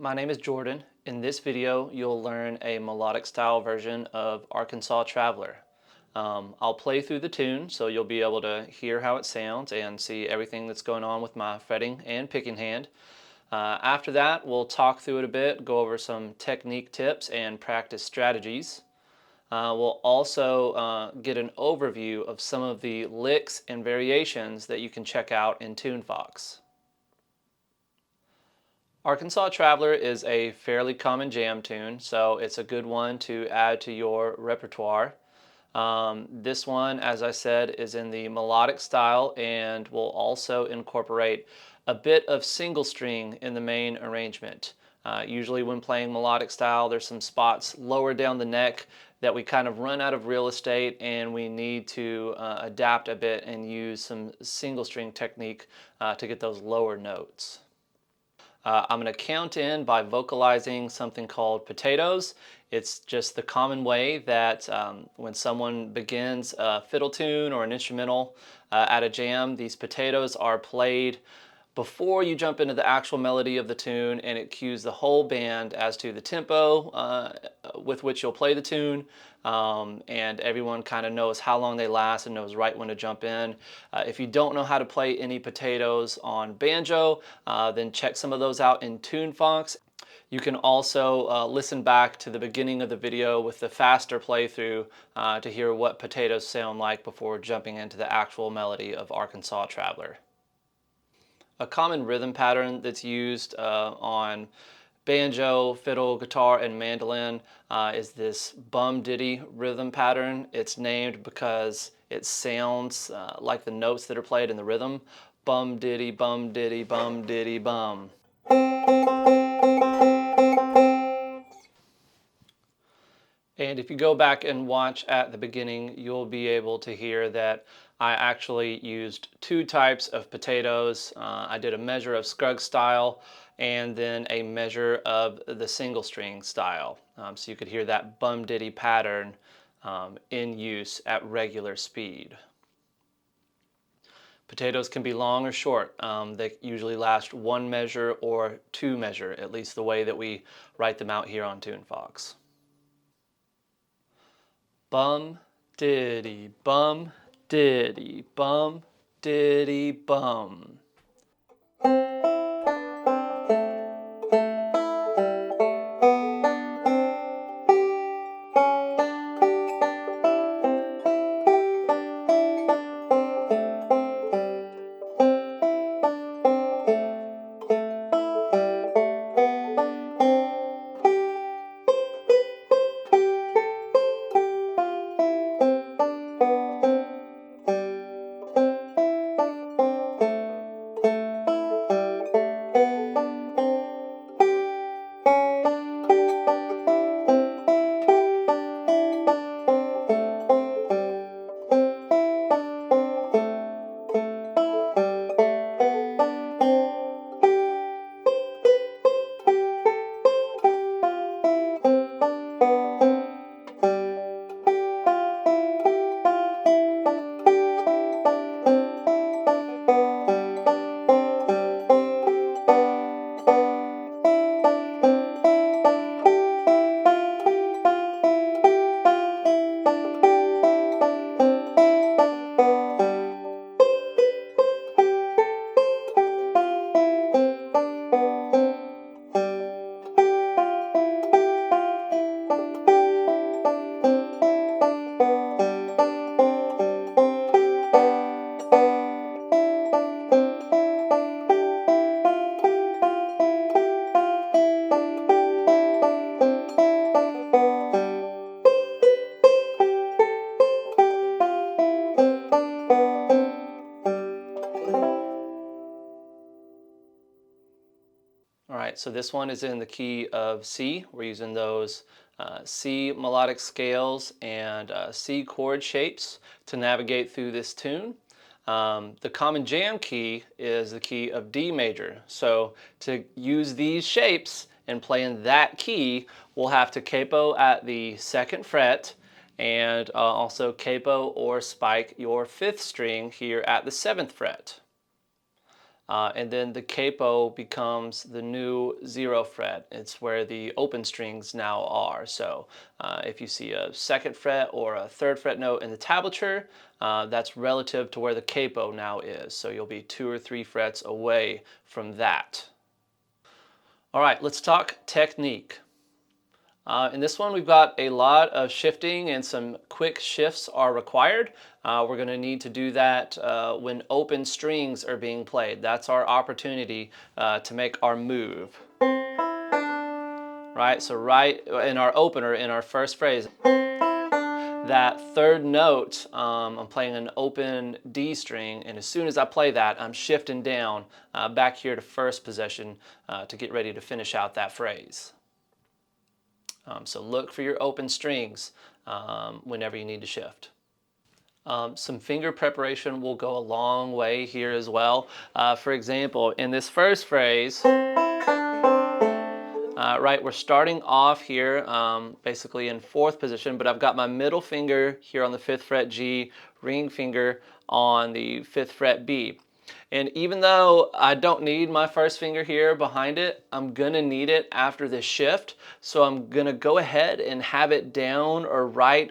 my name is Jordan. In this video, you'll learn a melodic style version of Arkansas Traveler. I'll play through the tune so you'll be able to hear how it sounds and see everything that's going on with my fretting and picking hand. After that, we'll talk through it a bit, go over some technique tips and practice strategies. We'll also get an overview of some of the licks and variations that you can check out in Tunefox. Arkansas Traveler is a fairly common jam tune, so it's a good one to add to your repertoire. This one, as I said, is in the melodic style and will also incorporate a bit of single string in the main arrangement. Usually when playing melodic style, there's some spots lower down the neck that we kind of run out of real estate and we need to adapt a bit and use some single string technique to get those lower notes. I'm going to count in by vocalizing something called potatoes. It's just the common way that when someone begins a fiddle tune or an instrumental at a jam, these potatoes are played before you jump into the actual melody of the tune, and it cues the whole band as to the tempo with which you'll play the tune, and everyone kind of knows how long they last and knows right when to jump in. If you don't know how to play any potatoes on banjo, then check some of those out in Tunefox. You can also listen back to the beginning of the video with the faster playthrough to hear what potatoes sound like before jumping into the actual melody of Arkansas Traveler. A common rhythm pattern that's used on banjo, fiddle, guitar, and mandolin is this bum diddy rhythm pattern. It's named because it sounds like the notes that are played in the rhythm. Bum diddy, bum diddy, bum diddy, bum. And if you go back and watch at the beginning, you'll be able to hear that I actually used two types of potatoes. I did a measure of Scruggs style and then a measure of the single string style. So you could hear that bum diddy pattern in use at regular speed. Potatoes can be long or short. They usually last one measure or two measure, at least the way that we write them out here on Tunefox. Bum diddy bum diddy bum diddy bum. All right, so this one is in the key of C. We're using those C melodic scales and C chord shapes to navigate through this tune. The common jam key is the key of D major. So to use these shapes and play in that key, we'll have to capo at the 2nd fret and also capo or spike your 5th string here at the 7th fret. And then the capo becomes the new 0 fret. It's where the open strings now are. So if you see a 2nd fret or a 3rd fret note in the tablature, that's relative to where the capo now is. So you'll be 2 or 3 frets away from that. All right, let's talk technique. In this one, we've got a lot of shifting and some quick shifts are required. We're going to need to do that when open strings are being played. That's our opportunity to make our move. Right, so right in our opener, in our first phrase, that 3rd note, I'm playing an open D string, and as soon as I play that, I'm shifting down back here to 1st position to get ready to finish out that phrase. So look for your open strings whenever you need to shift. Some finger preparation will go a long way here as well. For example, in this first phrase, right, we're starting off here basically in 4th position, but I've got my middle finger here on the 5th fret G, ring finger on the 5th fret B. And even though I don't need my 1st finger here behind it, I'm gonna need it after this shift. So I'm gonna go ahead and have it down or right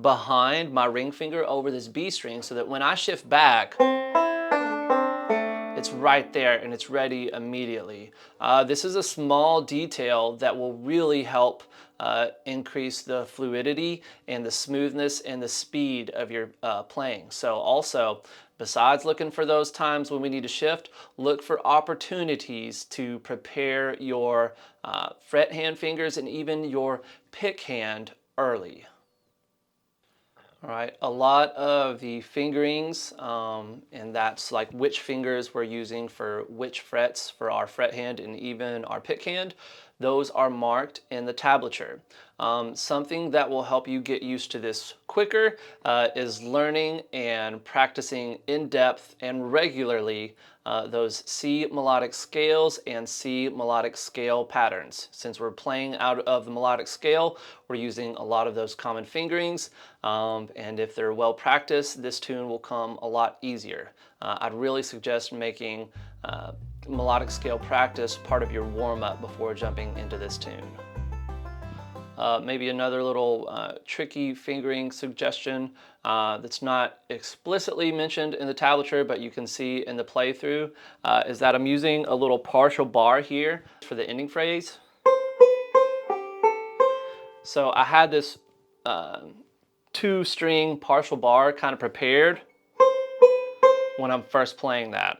behind my ring finger over this B string so that when I shift back, it's right there and it's ready immediately. This is a small detail that will really help increase the fluidity and the smoothness and the speed of your playing. So also, besides looking for those times when we need to shift, look for opportunities to prepare your fret hand fingers and even your pick hand early. All right, a lot of the fingerings, and that's like which fingers we're using for which frets for our fret hand and even our pick hand, those are marked in the tablature. Something that will help you get used to this quicker is learning and practicing in depth and regularly those C melodic scales and C melodic scale patterns. Since we're playing out of the melodic scale, we're using a lot of those common fingerings, and if they're well practiced, this tune will come a lot easier. I'd really suggest making melodic scale practice part of your warm-up before jumping into this tune. Maybe another little tricky fingering suggestion that's not explicitly mentioned in the tablature, but you can see in the playthrough, is that I'm using a little partial bar here for the ending phrase. So I had this 2-string partial bar kind of prepared when I'm first playing that.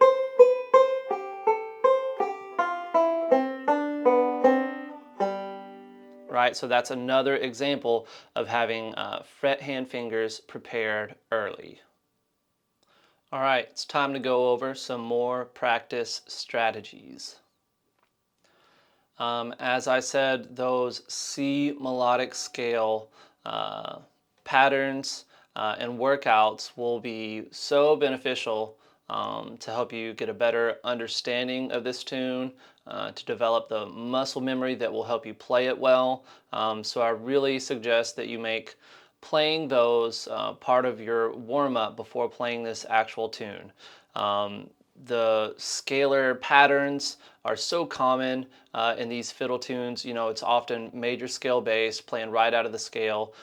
Right, so that's another example of having fret hand fingers prepared early. All right, it's time to go over some more practice strategies. As I said, those C melodic scale patterns and workouts will be so beneficial to help you get a better understanding of this tune, to develop the muscle memory that will help you play it well. So I really suggest that you make playing those part of your warm-up before playing this actual tune. The scalar patterns are so common in these fiddle tunes. You know, it's often major scale bass, playing right out of the scale.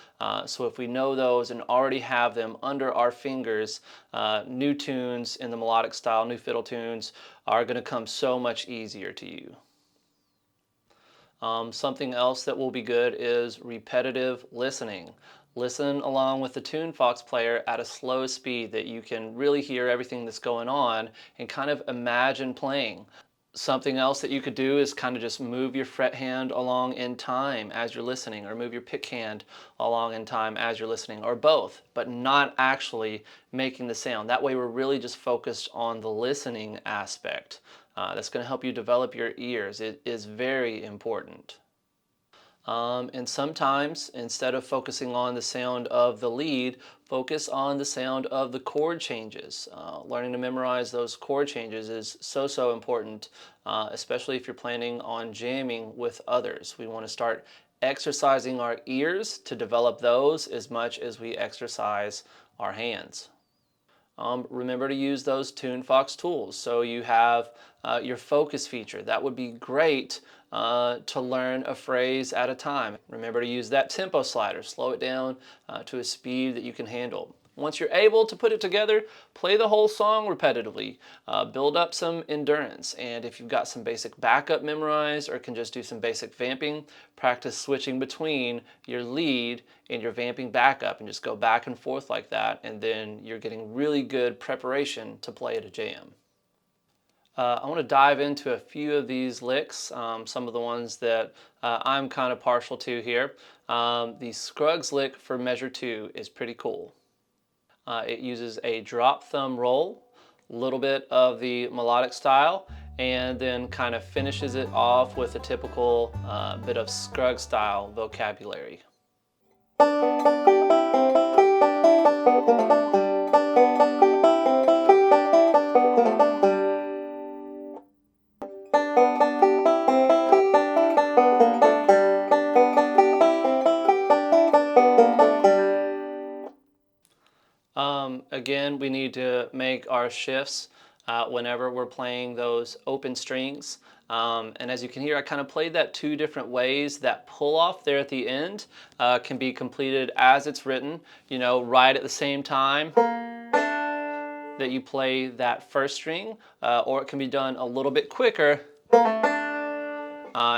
So if we know those and already have them under our fingers, new tunes in the melodic style, new fiddle tunes, are going to come so much easier to you. Something else that will be good is repetitive listening. Listen along with the Tunefox player at a slow speed that you can really hear everything that's going on and kind of imagine playing. Something else that you could do is kind of just move your fret hand along in time as you're listening, or move your pick hand along in time as you're listening, or both, but not actually making the sound. That way we're really just focused on the listening aspect. That's going to help you develop your ears. It is very important. And sometimes, instead of focusing on the sound of the lead, focus on the sound of the chord changes. Learning to memorize those chord changes is so important, especially if you're planning on jamming with others. We want to start exercising our ears to develop those as much as we exercise our hands. remember to use those Tunefox tools. So you have your focus feature. That would be great to learn a phrase at a time. Remember to use that tempo slider. Slow it down to a speed that you can handle. Once you're able to put it together, play the whole song repetitively. Build up some endurance. And if you've got some basic backup memorized or can just do some basic vamping, practice switching between your lead and your vamping backup and just go back and forth like that. And then you're getting really good preparation to play at a jam. I want to dive into a few of these licks, some of the ones that I'm kind of partial to here. The Scruggs lick for measure 2 is pretty cool. It uses a drop thumb roll, a little bit of the melodic style, and then kind of finishes it off with a typical bit of Scruggs style vocabulary. Again, we need to make our shifts whenever we're playing those open strings. And as you can hear, I kind of played that 2 different ways. That pull off there at the end can be completed as it's written, you know, right at the same time that you play that first string, or it can be done a little bit quicker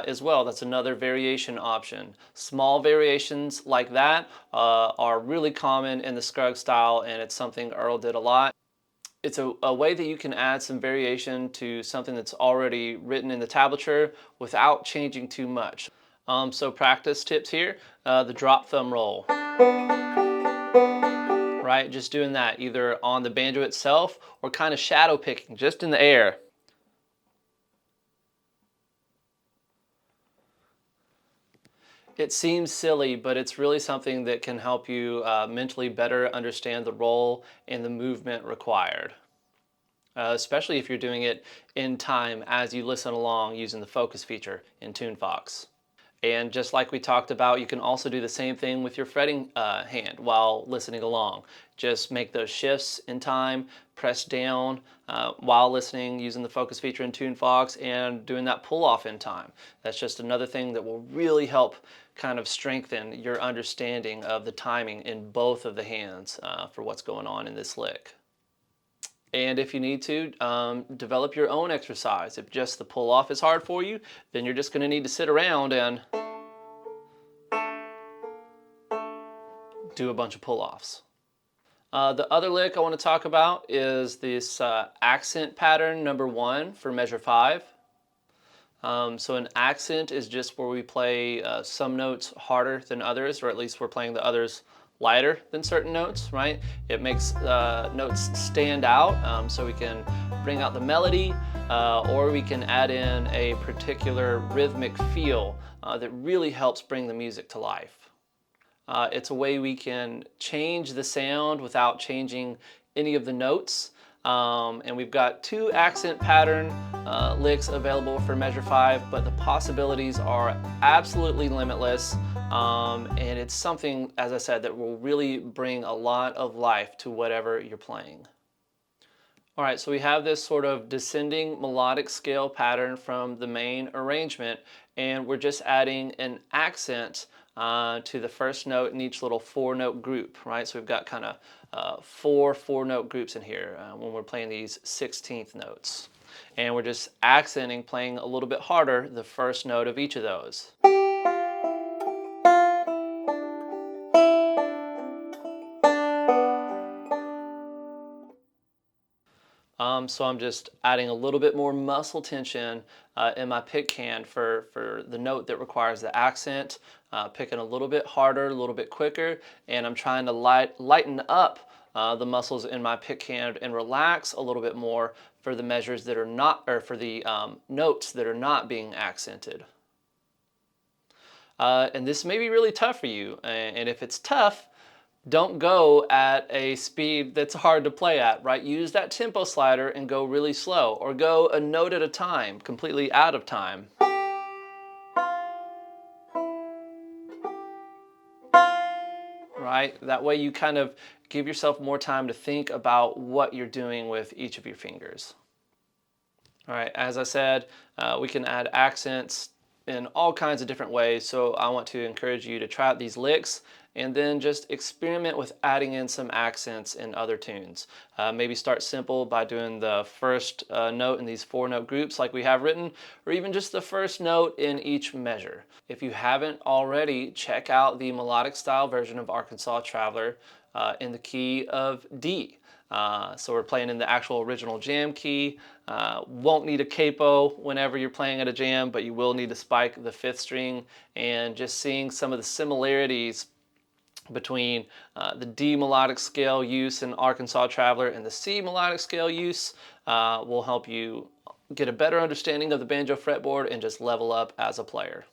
as well. That's another variation option. Small variations like that are really common in the Scruggs style, and it's something Earl did a lot. It's a way that you can add some variation to something that's already written in the tablature without changing too much. So practice tips here, the drop thumb roll. Right, just doing that either on the banjo itself or kind of shadow picking just in the air. It seems silly, but it's really something that can help you mentally better understand the role and the movement required. Especially if you're doing it in time as you listen along using the focus feature in Tunefox. And just like we talked about, you can also do the same thing with your fretting hand while listening along. Just make those shifts in time, press down while listening using the focus feature in Tunefox and doing that pull off in time. That's just another thing that will really help kind of strengthen your understanding of the timing in both of the hands for what's going on in this lick. And if you need to, develop your own exercise. If just the pull-off is hard for you, then you're just going to need to sit around and do a bunch of pull-offs. The other lick I want to talk about is this accent pattern number 1 for measure 5. So an accent is just where we play some notes harder than others, or at least we're playing the others lighter than certain notes, right? It makes notes stand out, so we can bring out the melody, or we can add in a particular rhythmic feel that really helps bring the music to life. It's a way we can change the sound without changing any of the notes. And we've got 2 accent pattern licks available for measure 5, but the possibilities are absolutely limitless. And it's something, as I said, that will really bring a lot of life to whatever you're playing. All right, so we have this sort of descending melodic scale pattern from the main arrangement, and we're just adding an accent to the first note in each little 4-note group, right? So we've got kind of 4 4-note groups in here when we're playing these 16th notes. And we're just accenting, playing a little bit harder the first note of each of those. So I'm just adding a little bit more muscle tension in my pick hand for the note that requires the accent, picking a little bit harder, a little bit quicker, and I'm trying to lighten up the muscles in my pick hand and relax a little bit more for the measures that are not, or for the notes that are not being accented. And this may be really tough for you, and if it's tough, don't go at a speed that's hard to play at, right? Use that tempo slider and go really slow, or go a note at a time, completely out of time. right? That way you kind of give yourself more time to think about what you're doing with each of your fingers. All right, as I said, we can add accents in all kinds of different ways, so I want to encourage you to try out these licks and then just experiment with adding in some accents in other tunes. Maybe start simple by doing the first note in these 4-note groups like we have written, or even just the first note in each measure. If you haven't already, check out the melodic style version of Arkansas Traveler in the key of D. So we're playing in the actual original jam key. Won't need a capo whenever you're playing at a jam, but you will need to spike the 5th string, and just seeing some of the similarities between the D melodic scale use in Arkansas Traveler and the C melodic scale use will help you get a better understanding of the banjo fretboard and just level up as a player.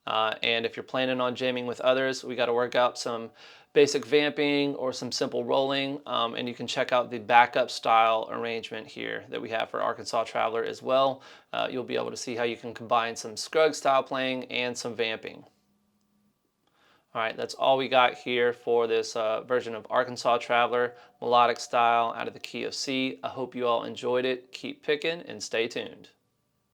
And if you're planning on jamming with others, we got to work out some basic vamping or some simple rolling, and you can check out the backup style arrangement here that we have for Arkansas Traveler as well. You'll be able to see how you can combine some Scruggs style playing and some vamping. All right, that's all we got here for this version of Arkansas Traveler, melodic style out of the key of C. I hope you all enjoyed it. Keep picking and stay tuned.